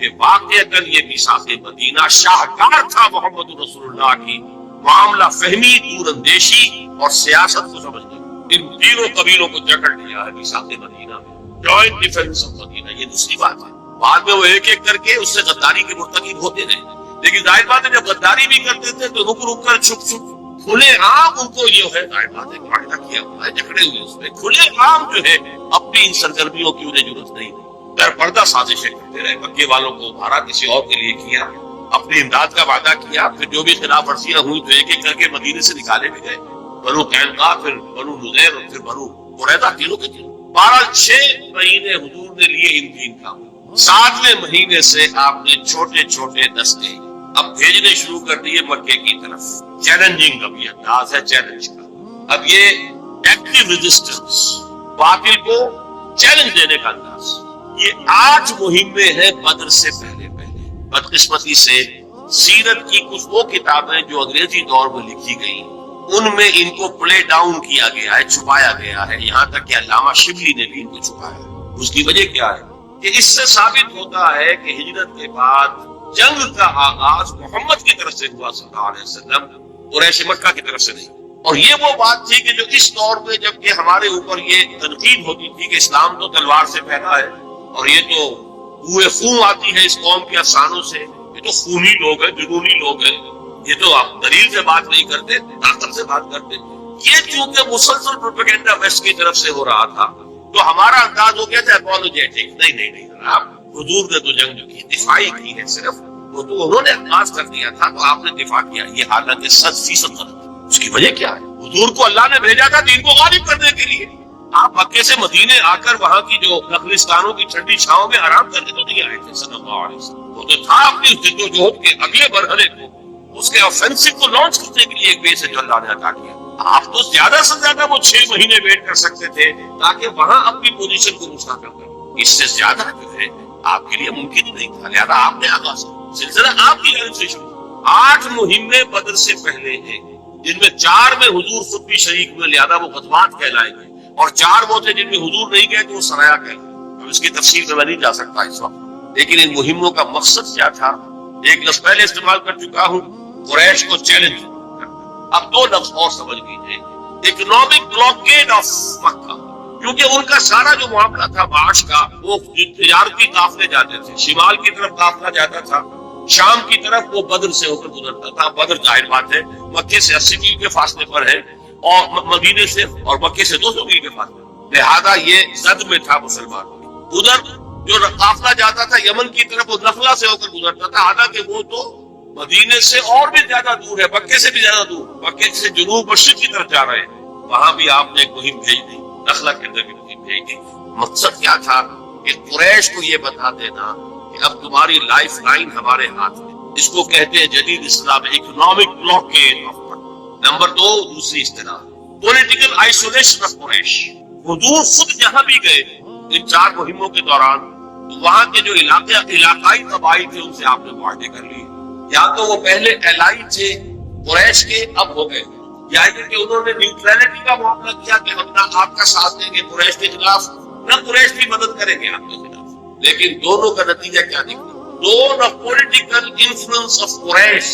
کہ واقعتاً یہ میثاق مدینہ شاہکار تھا محمد رسول اللہ کی معاملہ فہمی، دور اندیشی اور سیاست کو سمجھنے۔ ان تینوں قبیلوں کو جکڑ لیا ہے میثاق مدینہ میں، جوائنٹ ڈیفنس آف مدینہ۔ یہ دوسری بات ہے، بعد میں وہ ایک ایک کر کے اس سے غداری کے مرتکب ہوتے رہے، لیکن ظاہر بات ہے جب غداری بھی کرتے تھے تو رک رک کر چھپ چھپ کھلے عام ان کو یہ ہے، ظاہر بات ہے معاہدہ کیا ہوا ہے، جکڑے ہوئے اس میں کھلے عام جو ہے اپنی ان سرگرمیوں کی انہیں ضرورت نہیں تھی، در پردہ سازشیں کرتے رہے، مکے والوں کو ابھارا، کسی اور کے لیے کیا، اپنی امداد کا وعدہ کیا، پھر جو بھی خلاف ورزیاں ہوئی تو ایک ایک کر کے مدینے سے نکالے بھی گئے، بنو قینقاع، پھر بنو نذیر اور پھر بنو قریظہ، تینوں کے تینوں۔ 12 مہینے حضور نے لیے ان دین کا، 7ویں مہینے سے آپ نے چھوٹے چھوٹے دستے اب بھیجنے شروع کر دیے مکے کی طرف۔ چیلنجنگ اب یہ انداز ہے چیلنج کا، اب یہ ایکٹیو ریزسٹنس، باطل کو چیلنج دینے کا انداز۔ یہ 8 مہمیں ہیں بدر سے پہلے۔ بدقسمتی سے سیرت کی کچھ وہ کتابیں جو انگریزی دور میں لکھی گئی ان میں ان کو پلے ڈاؤن کیا گیا ہے، چھپایا گیا ہے، یہاں تک کہ علامہ شبلی نے بھی ان کو چھپایا۔ اس کی وجہ کیا ہے کہ اس سے ثابت ہوتا ہے کہ ہجرت کے بعد جنگ کا آغاز محمد کی طرف سے ہوا صلی اللہ علیہ وسلم، قریش مکہ کی طرف سے نہیں۔ اور یہ وہ بات تھی کہ جو اس دور میں جب کہ ہمارے اوپر یہ تنقید ہوتی تھی کہ اسلام تو تلوار سے پھیلا ہے اور یہ تو بوئے خون آتی ہے اس قوم کے افسانوں سے، یہ تو خونی لوگ ہیں، جنونی لوگ ہیں، یہ تو آپ دلیل سے بات نہیں کرتے، طاقت سے بات کرتے۔ یہ چونکہ مسلسل پروپیگنڈا ویسٹ کی طرف سے ہو رہا تھا تو ہمارا انداز ہو گیا تھا اپولوجیٹک، نہیں جناب، حضور نے تو جنگ جو کی دفاعی کی ہے صرف، وہ تو انہوں نے انداز کر دیا تھا تو آپ نے دفاع کیا، یہ حالانکہ 100% غلط ہے۔ اس کی وجہ کیا ہے؟ حضور کو اللہ نے بھیجا تھا دین کو غالب کرنے کے لیے۔ آپ مکے سے مدینے آ کر وہاں کی جو نخلستانوں کی ٹھنڈی چھاؤں میں آرام کرنے تو نہیں آئے تھے صلی اللہ علیہ وسلم، وہ تو تھا اپنی جدوجہد کے اگلے مرحلے کو، اس کے آفینسو کو لانچ کرنے کے لیے ایک بیس ہے جو اللہ نے عطا کیا۔ آپ تو زیادہ سے زیادہ وہ 6 مہینے ویٹ کر سکتے تھے تاکہ وہاں اپنی پوزیشن کو مستحکم کریں، اس سے زیادہ جو ہے آپ کے لیے ممکن نہیں تھا، لہذا آپ نے آغاز کیا، سلسلہ آپ کی جانب سے شروع۔ 8 مہینے بدر سے پہلے ہیں جن میں 4 میں حضور خود بھی شریک ہوئے، لہذا وہ غزوات کہلائیں گے، اور 4 وہ تھے جن میں حضور نہیں گئے تو وہ سرایا کہلائیں گے۔ اب اس کی تفصیل میں نہیں جا سکتا اس وقت، لیکن ان مہموں کا مقصد کیا تھا؟ ایک لفظ پہلے استعمال کر چکا ہوں، قریش کو چیلنج کرنا۔ اب 2 لفظ اور سمجھ لیجیے، اکنامک بلاکیڈ آف مکہ، کیونکہ ان کا سارا جو معاملہ تھا معاش کا، وہ تجارتی قافلے جاتے تھے، شمال کی طرف قافلہ جاتا تھا، شام کی طرف وہ بدر سے ہو کر گزرتا تھا۔ بدر ظاہر بات ہے مکے سے 80 میل کے فاصلے پر ہے اور مدینے سے اور مکے سے 200 میل کے فاصلے، لہذا یہ زد میں تھا مسلمان۔ ادھر جو قافلہ جاتا تھا یمن کی طرف وہ نخلا سے ہو کر گزرتا تھا، حالانکہ وہ تو مدینے سے اور بھی زیادہ دور ہے، مکے سے بھی زیادہ دور، مکے سے جنوب مشرق کی طرف جا رہے ہیں، وہاں بھی آپ نے ایک مہم بھیج دی، نخلا کے اندر بھی مہم بھیج دی۔ مقصد کیا تھا کہ قریش کو یہ بتا دینا کہ اب تمہاری لائف لائن ہمارے ہاتھ میں، اس کو کہتے ہیں جدید اسلام economic blockade of Mecca. Number 2 دوسری اصطلاح پولیٹیکل آئسولیشن آف قریش۔ حضور خود جہاں بھی گئے ان 4 مہموں کے دوران وہاں کے جو علاقائی قبائل تھے ان سے آپ نے معاہدے کر لیے، یا تو وہ پہلے الائی تھے قریش کے اب ہو گئے، یا کہ انہوں نے نیوٹرلٹی کا معاملہ کیا کہ ہم نہ آپ کا ساتھ دیں گے قریش کے خلاف، نہ قریش بھی مدد کریں گے آپ کے خلاف۔ لیکن دونوں کا نتیجہ کیا نکلا؟ Zone of political influence of Quraysh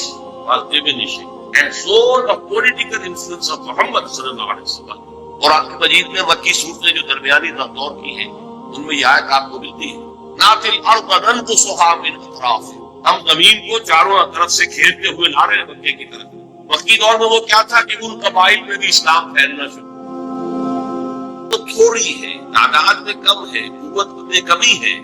was diminishing and zone of political influence of Muhammad صلی اللہ علیہ وسلم۔ قرآن مجید میں مکی صورتیں جو درمیانی دور کی ہیں ان میں یہ آیت آپ کو ملتی ہے، نَأْتِي الْأَرْضَ نَنْقُصُهَا مِنْ أَطْرَافِهَا، ہم زمین کو چاروں طرف سے گھیرتے ہوئے لا رہے ہیں مکے کی طرف۔ مکی دور میں وہ کیا تھا کہ ان قبائل میں بھی اسلام پھیلنا شروع، تو تھوڑی ہے، تعداد میں کم ہے، قوت میں کمی ہے،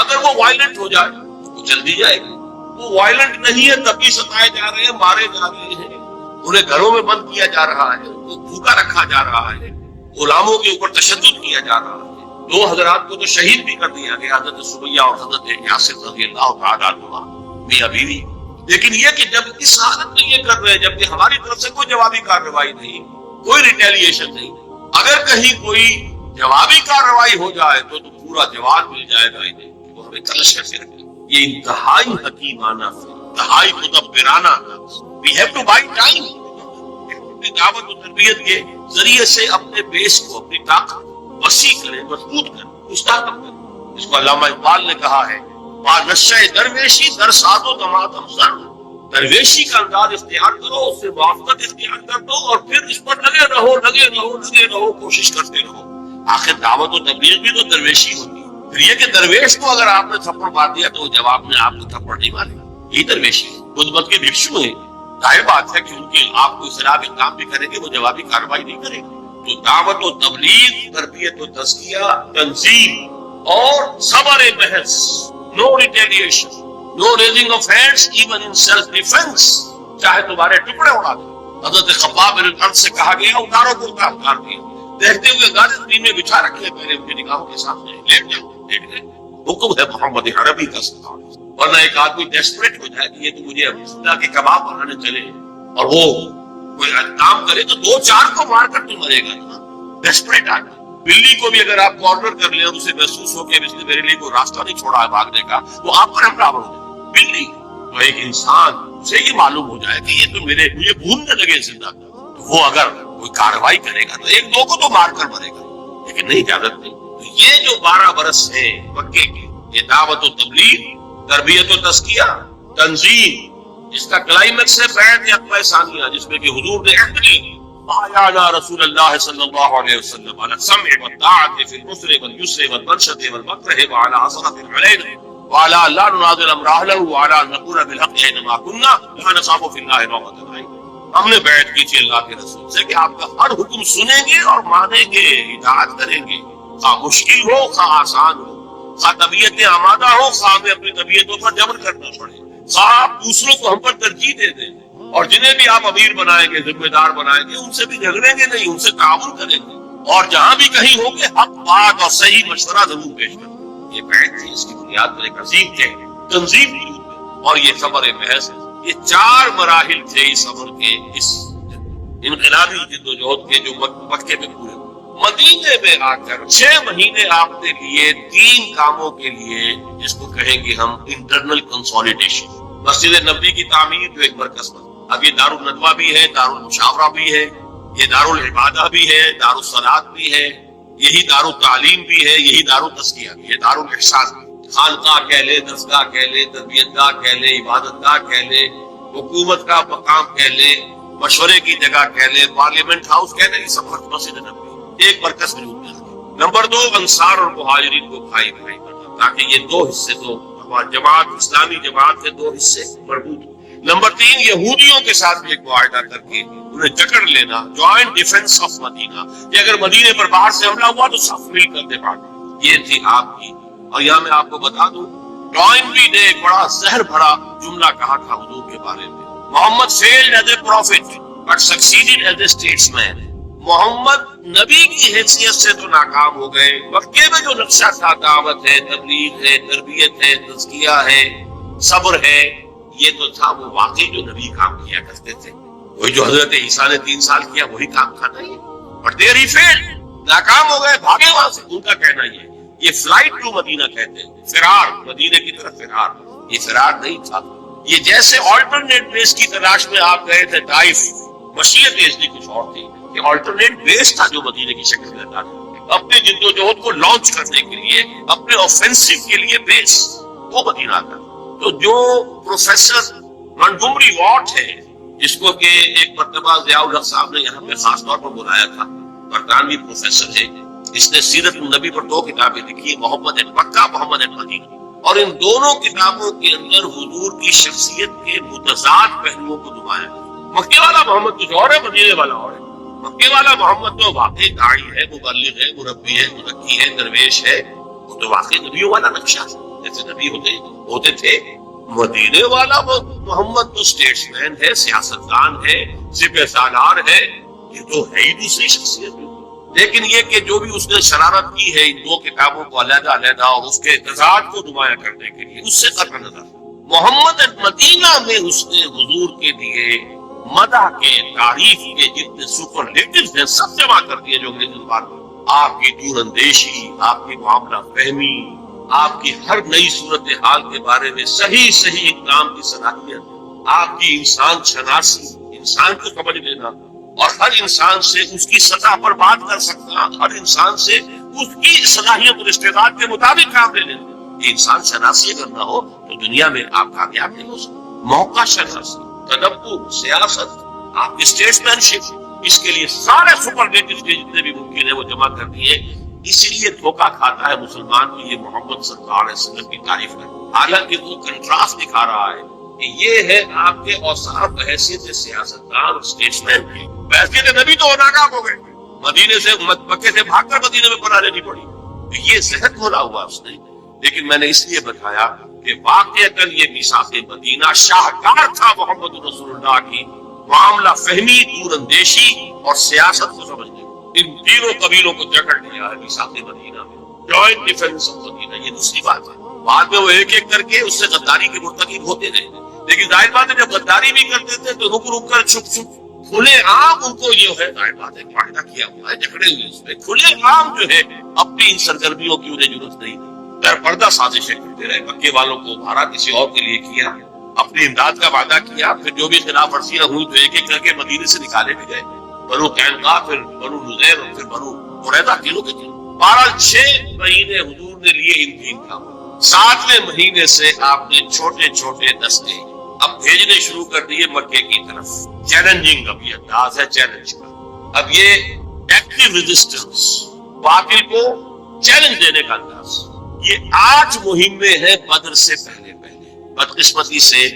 اگر وہ وائلنٹ ہو جائے وہ جلدی جائے گی۔ وہ وائلنٹ نہیں ہے تب بھی ستائے جا رہے ہیں، مارے جا رہے ہیں، انہیں گھروں میں بند کیا جا رہا ہے، ان کو بھوکا رکھا جا رہا ہے، غلاموں کے اوپر تشدد کیا جا رہا ہے۔ 2 حضرات کو تو شہید بھی کر دیا گیا، حضرت سمیہ اور حضرت یاسر رضی اللہ تعالیٰ عنہما، میاں بیوی۔ لیکن یہ کہ جب اس حالت میں یہ کر رہے ہیں جبکہ ہماری طرف سے کوئی جوابی کارروائی نہیں، کوئی ریٹیلیشن نہیں، اگر کہیں کوئی جوابی کارروائی ہو جائے تو پورا جواب مل جائے گا انہیں، وہ ہمیں کلش کر کے رکھے۔ یہ انتہائی حکیمانہ، انتہائی مدبرانہ، we have to buy time۔ اپنی دعوت و تربیت کے ذریعے سے اپنے بیس کو، اپنی طاقت وسیع کریں، مضبوط کریں، مستحکم کریں۔ اس کو علامہ اقبال نے کہا ہے نشہ درویشی در ساد و دماد افضل، درویشی کا انداز اختیار کرو، اس سے موافقت اختیار کر دو اور پھر اس پر لگے رہو کوشش کرتے رہو۔ آخر دعوت و تبلیغ بھی تو درویشی ہوتی ہے۔ پھر یہ کہ درویش کو اگر آپ نے تھپڑ مار دیا تو جواب میں آپ کو تھپڑ نہیں مارے، یہ درویشی ہے۔ بدھ مت کے بھکشو ہیں، ظاہر بات ہے کہ ان کے آپ کو خلاف کام بھی کریں گے، وہ جوابی کارروائی نہیں کریں گے۔ تو دعوت و تبلیغ، تربیت و تزکیہ، تنظیم اور صبر بحث، no retaliation, no raising of hands even in self defence, چاہے تمہارے ٹکڑے اڑا دیں۔ حضرت خباب بن الارض سے کہا گیا اتارو کرتا، اتار دیا، دیکھتے ہوئے گاڑی زمین میں بچھا رکھے، پہلے ان کی نگاہوں کے سامنے لیٹ گئے۔ حکم ہے محمد عربی کا صلی، ورنہ ایک آدمی ڈیسپریٹ ہو جائے کہ یہ تو مجھے اللہ کے کباب بنانے چلے اور وہ کوئی کام کرے تو دو چار کو مار کر تو مرے گا۔ ڈیسپریٹ آدمی، بلی کو بھی اگر آپ کارنر کر لیں اور اسے محسوس ہو کہ اس نے میرے لیے کوئی راستہ نہیں چھوڑا ہے بھاگنے کا، وہ آپ پر حملہ ہو جائے۔ بلی تو ایک انسان سے یہ معلوم ہو جائے کہ یہ تو مجھے بھوننے لگے زندہ، تو وہ اگر کوئی کارروائی کرے گا تو ایک دو کو تو مار کر مرے گا، لیکن نہیں اجازت نہیں۔ تو یہ جو 12 برس ہیں مکے کے، یہ دعوت و تبلیغ، تربیت و تزکیہ، تنظیم، اس کا کلائمیکس ہے بیعت عقبہ ثانیہ، جس میں کہ حضور نے عہد لیا بايعنا رسول اللہ صلی اللہ علیہ وسلم على السمع والطاعة في العسر واليسر والمنشط والمكره وعلى عصرة علينا وعلى لا نناظر امر اهله وعلى ان نقول بالحق اينما كنا لا نخاف في الله لومة لائم۔ ہم نے بیعت کی تھی اللہ کے رسول سے کہ آپ کا ہر حکم سنیں گے اور مانیں گے، اطاعت کریں گے، خواہ مشکل ہو خواہ آسان ہو، خواہ طبیعتیں آمادہ ہو خواہ ہمیں اپنی طبیعتوں پر جبر کرنا پڑے، خواہ آپ دوسروں کو ہم پر ترجیح دے دیں، اور جنہیں بھی آپ امیر بنائیں گے، ذمہ دار بنائیں گے، ان سے بھی جھگڑیں گے نہیں، ان سے تعاون کریں گے، اور جہاں بھی کہیں ہوں گے حق بات اور صحیح مشورہ ضرور پیش کریں گے۔ یہ بیعت تھی، اس کی بنیاد پر ایک عظیم تنظیم وجود میں، اور یہ صبر بحث، یہ 4 مراحل تھے اس صبر کے، اس انقلابی جدوجہد کے جو مکے میں پورے۔ مدینے میں آ کر 6 مہینے آپ نے لیے 3 کاموں کے لیے، جس کو کہیں گے ہم انٹرنل کنسولیڈیشن۔ مسجد نبوی کی تعمیر جو ایک مرکز پر، اب یہ دار الندوہ بھی ہے، دار المشاورہ بھی ہے، یہ دار العبادہ بھی ہے، دار الصلاۃ بھی ہے، یہی دار التعلیم بھی ہے، یہی دار التزکیہ بھی ہے، دار الاحسان بھی۔ خانقاہ کہہ لے، درسگاہ کہہ لے، تربیت گاہ کہہ لے، عبادت گاہ کہہ لے، حکومت کا مقام کہہ لے، مشورے کی جگہ کہہ لے، پارلیمنٹ ہاؤس کہہ لے، یہ سب مسجد نبوی ایک مرکز میں ہوتے ہیں۔ نمبر 2، انصار اور مہاجرین کو بھائی بھائی بنا، تاکہ یہ 2 حصے تو جماعت، اسلامی جماعت کے 2 حصے مربوط۔ نمبر 3، یہودیوں کے ساتھ بھی ایک معاہدہ کر کے انہیں جکڑ لینا، جوائنٹ ڈیفنس آف مدینہ، کہ اگر مدینے پر باہر سے حملہ ہوا تو سب مل کر دفاع کریں۔ یہ تھی آپ کی۔ اور یہاں میں آپ کو بتا دوں، ٹوائنبی نے ایک بڑا زہر بھرا جملہ کہا تھا حضور کے بارے میں، محمد failed as a prophet but succeeded as a statesman۔ محمد نبی کی حیثیت سے تو ناکام ہو گئے، مکے میں جو نقشہ تھا، دعوت ہے، تبلیغ ہے، تربیت ہے، تزکیہ ہے، صبر ہے، یہ تو تھا وہ واقعی جو نبی کام کیا کرتے تھے، وہی جو حضرت عیسیٰ نے 3 سال کیا وہی کام تھا نہیں، اور دیر ہی فیل، ناکام ہو گئے، بھاگے وہاں سے۔ ان کا کہنا یہ فلائٹ ٹو مدینہ کہتے ہیں، فرار، مدینہ کی طرف فرار، یہ فرار نہیں تھا، یہ جیسے آلٹرنیٹ بیس کی تلاش میں آپ گئے تھے طائف، مشیت ایجنی کچھ اور تھی، یہ آلٹرنیٹ بیس تھا جو مدینہ کی شکل لیتا تھا، اپنے جدوجہد کو لانچ کرنے کے لیے، اپنے آفینسو کے لیے بیس وہ مدینہ تھا۔ تو جو پروفیسر منٹگومری واٹ ہے، جس کو کہ ایک مرتبہ ضیاء الحق صاحب نے یہاں پہ خاص طور پر بلایا تھا، برطانوی پروفیسر ہے، اس نے سیرت النبی پر 2 کتابیں لکھی، محمد اینڈ مکہ، محمد اینڈ مدینہ، اور ان دونوں کتابوں کے اندر حضور کی شخصیت کے متضاد پہلوؤں کو نمایاں ہے۔ مکے والا محمد کچھ اور ہے، مدینے والا اور ہے۔ مکے والا محمد تو واقعی داعی ہے، مبلغ ہے، مربی ہے، مزکی ہے، درویش ہے، وہ تو واقعی نبیوں والا نقشہ جیسے نبی ہوتے تھے۔ مدینے والا محمد تو سٹیٹسمین ہے، سیاستدان ہے، سپہ سالار ہے، یہ تو ہے ہی دوسری شخصیت۔ لیکن یہ کہ جو بھی اس نے شرارت کی ہے ان 2 کتابوں کو علیحدہ علیحدہ اور اس کے تضاد کو نمایاں کرنے کے لیے، اس سے قطع نظر محمد مدینہ میں اس نے حضور کے لیے مدح کے، تعریف کے جتنے سپرلیٹیوز ہیں سب جمع کر دیے، جو انگریزی زبان میں آپ کی دور اندیشی، آپ کی معاملہ فہمی، آپ کی ہر نئی صورتحال کے بارے میں صحیح اقدام کی صلاحیت، آپ کی انسان شناسی، انسان کو سمجھ لینا، اور ہر انسان سے اس کی سطح پر بات کر سکنا، ہر انسان سے اس کی صلاحیت اور استعداد کے مطابق کام لے لینا، کہ انسان شناسی اگر نہ ہو تو دنیا میں آپ کامیاب نہیں ہو سکتے. موقع شناسی، تدبر، سیاست، آپ کی اسٹیٹسمین شپ، اس کے لیے سارے سپرلیٹیوز کے جتنے بھی ممکن ہے وہ جمع کر دیے. اسی لیے دھوکہ کھاتا ہے مسلمان کو یہ محمد صلی اللہ علیہ وسلم کی تعریف میں، حالانکہ وہ کنٹراسٹ دکھا رہا ہے کہ یہ ہے آپ کے اوصاف بحیثیت سیاستدان اور اسٹیٹسمین کی. بحیثیت نبی تو ناکام ہو گئے، مدینے سے مکے سے بھاگ کر مدینے میں پناہ لینی پڑی. یہ ذہن کھولا ہوا اس نے. لیکن میں نے اس لیے بتایا کہ واقعتاً یہ میثاق مدینہ شاہکار تھا محمد رسول اللہ کی معاملہ فہمی، دور اندیشی اور سیاست کو سمجھنے. ان تینوں قبیلوں کو جکڑ لیا ہے میثاق مدینہ میں، جوائنٹ ڈیفنس آف مدینہ. یہ دوسری بات ہے. بعد میں وہ ایک ایک کر کے اس سے غداری کے مرتکب ہوتے رہے، لیکن ظاہر بات ہے جب غداری بھی کرتے تھے تو رک رک کر چھپ چھپ کھلے عام ان کو یہ ہے، ظاہر بات ہے معاہدہ کیا ہوا ہے، جھگڑے ہوئے اس میں کھلے عام جو ہے اپنی ان سرگرمیوں کی انہیں ضرورت نہیں تھی، در پردہ سازشیں کرتے رہے. مکے والوں کو بھارا کسی اور کے لیے کیا، اپنی امداد کا وعدہ کیا، پھر جو بھی خلاف ورزیاں ہوئی تو ایک ایک کر کے مدینے سے نکالے بھی گئے. بنو قینقاع، پھر بنو نذیر اور پھر بنو قریظہ، تینوں کے تینوں. 6 مہینے حضور نے لیے ان تین کام. 7ویں مہینے سے آپ نے چھوٹے چھوٹے دستے اب بھیجنے شروع کر دیے مکے کی طرف. چیلنجنگ اب یہ انداز ہے چیلنج کا. اب یہ ایکٹیو ریزسٹنس، باطل کو چیلنج دینے کا انداز. یہ 8 مہمیں ہیں بدر سے پہلے. بدقسمتی سے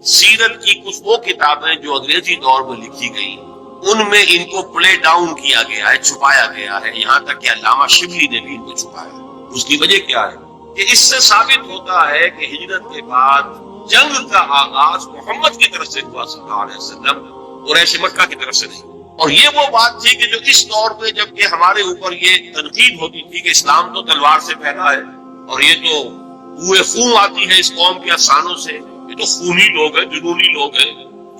سیرت کی کچھ وہ کتابیں جو انگریزی دور میں لکھی گئی ان میں ان کو پلے ڈاؤن کیا گیا ہے، چھپایا گیا ہے. یہاں تک کہ علامہ شبلی نے بھی ان کو چھپایا. اس کی وجہ کیا ہے کہ اس سے ثابت ہوتا ہے کہ ہجرت کے بعد جنگ کا آغاز محمد کی طرف سے ہوا صلی اللہ علیہ وسلم، قریش مکہ کی طرف سے نہیں. اور یہ وہ بات تھی کہ جو اس دور پہ جب کہ ہمارے اوپر یہ تنقید ہوتی تھی کہ اسلام تو تلوار سے پھیلا ہے اور یہ تو ہوئے خون آتی ہے اس قوم کے افسانوں سے، یہ تو خونی لوگ ہیں، جنونی لوگ ہیں،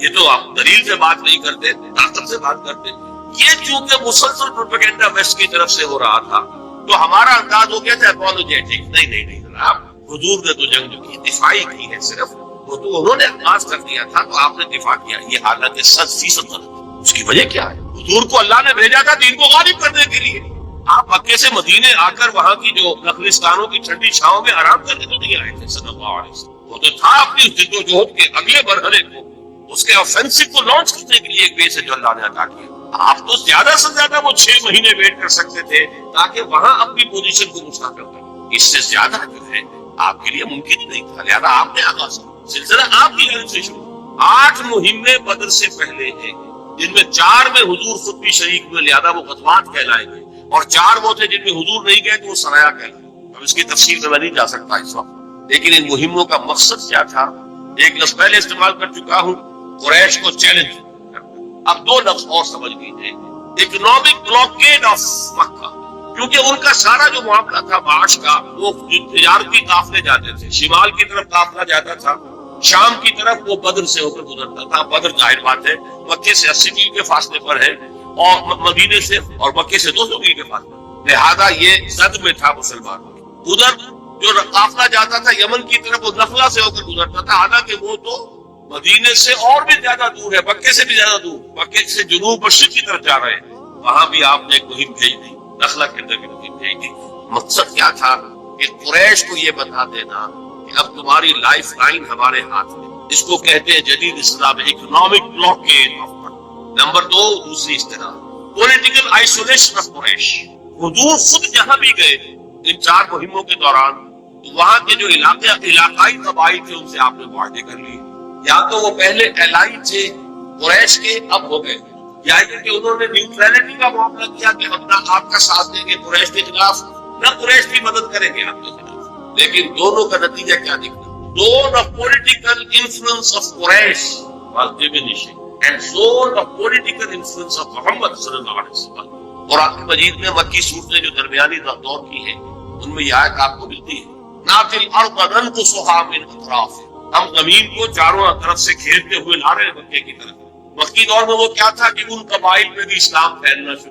یہ تو آپ دلیل سے بات نہیں کرتے، طاقت سے بات کرتے. یہ چونکہ مسلسل پروپیگنڈا ویسٹ کی طرف سے ہو رہا تھا تو ہمارا انداز ہو گیا تھا اپولوجیٹک. نہیں جناب، حضور نے تو جنگ جو کی دفاعی کی ہے، صرف وہ تو انہوں نے آغاز کر دیا تھا تو آپ نے دفاع کیا. یہ حالانکہ 100% غلط. اس کی وجہ کیا ہے؟ حضور کو اللہ نے بھیجا تھا دین کو غالب کرنے کے لیے. آپ مکے سے مدینے آ کر وہاں کی جو نخلستانوں کی ٹھنڈی چھاؤں میں آرام کرنے تو نہیں آئے تھے صلی اللہ علیہ وسلم. وہ تو تھا اپنی جدوجہد کے اگلے مرحلے کو، اس کے آفینسو کو لانچ کرنے کے لیے ایک بیس ہے جو اللہ نے عطا کیا. آپ تو زیادہ سے زیادہ وہ 6 مہینے ویٹ کر سکتے تھے تاکہ وہاں اپنی پوزیشن کو مستحکم کریں. اس سے زیادہ جو ہے آپ کے لیے ممکن نہیں تھا، لہذا آپ نے آغاز کیا. سلسلہ آپ کی جانب سے شروع. 8 مہینے بدر سے پہلے ہیں جن میں 4 میں حضور خود بھی شریک ہوئے، لہذا وہ غزوات کہلائیں گے، اور 4 وہ تھے جن میں حضور نہیں گئے تو وہ سرایا کہلائیں. اب اس کی تفصیل میں نہیں جا سکتا اس وقت، لیکن ان مہموں کا مقصد کیا تھا ایک لفظ پہلے استعمال کر چکا ہوں، قریش کو چیلنج. اب 2 لفظ اور سمجھ لیجیے، اکنامک بلاکیڈ آف مکہ، کیونکہ ان کا سارا جو معاملہ تھا معاش کا، وہ تجارتی قافلے جاتے تھے، شمال کی طرف قافلہ جاتا تھا، شام کی طرف وہ بدر سے ہو کر گزرتا تھا. بدر ظاہر بات ہے مکے سے 80 میل کے فاصلے پر ہے اور مدینے سے اور مکے سے 200 میل کے فاصلے، لہذا یہ زد میں تھا مسلمانوں. ادھر جو قافلہ جاتا تھا یمن کی طرف وہ نخلا سے ہو کر گزرتا تھا، حالانکہ وہ تو مدینے سے اور بھی زیادہ دور ہے، مکے سے بھی زیادہ دور، مکے سے جنوب مشرق کی طرف جا رہے ہیں. وہاں بھی آپ نے ایک مہم بھیج دی، نخلا کے اندر بھی مہم بھیج دی. مقصد کیا تھا کہ قریش کو یہ بتا دینا کہ اب تمہاری لائف لائن ہمارے ہاتھ میں. اس کو کہتے ہیں جدید اصطلاح میں اکنامک بلاکیڈ. نمبر 2 دوسری اصطلاح پولیٹیکل آئسولیشن آف قریش. حضور خود جہاں بھی گئے ان 4 مہموں کے دوران تو وہاں کے جو علاقائی قبائل تھے ان سے آپ نے معاہدے کر لیے، یا تو وہ پہلے الائی تھے قریش کے اب ہو گئے، یا کہ انہوں نے نیوٹرلٹی کا معاملہ کیا کہ ہم نہ آپ کا ساتھ دیں گے قریش کے خلاف، نہ قریش کی مدد کریں گے آپ کے خلاف. لیکن دونوں کا نتیجہ کیا نکلا؟ zone of political influence of Quraysh was diminishing and zone of political influence of Muhammad صلی اللہ علیہ وسلم. قرآن مجید میں مکی صورتیں جو درمیانی دور کی ہیں ان میں یہ آیت آپ کو ملتی ہے، نَأْتِي الْأَرْضَ نَنْقُصُهَا مِنْ أَطْرَافِهَا. ہم زمین کو چاروں طرف سے گھیرتے ہوئے لا رہے ہیں مکے کی طرف. مکی دور میں وہ کیا تھا کہ ان قبائل میں بھی اسلام پھیلنا شروع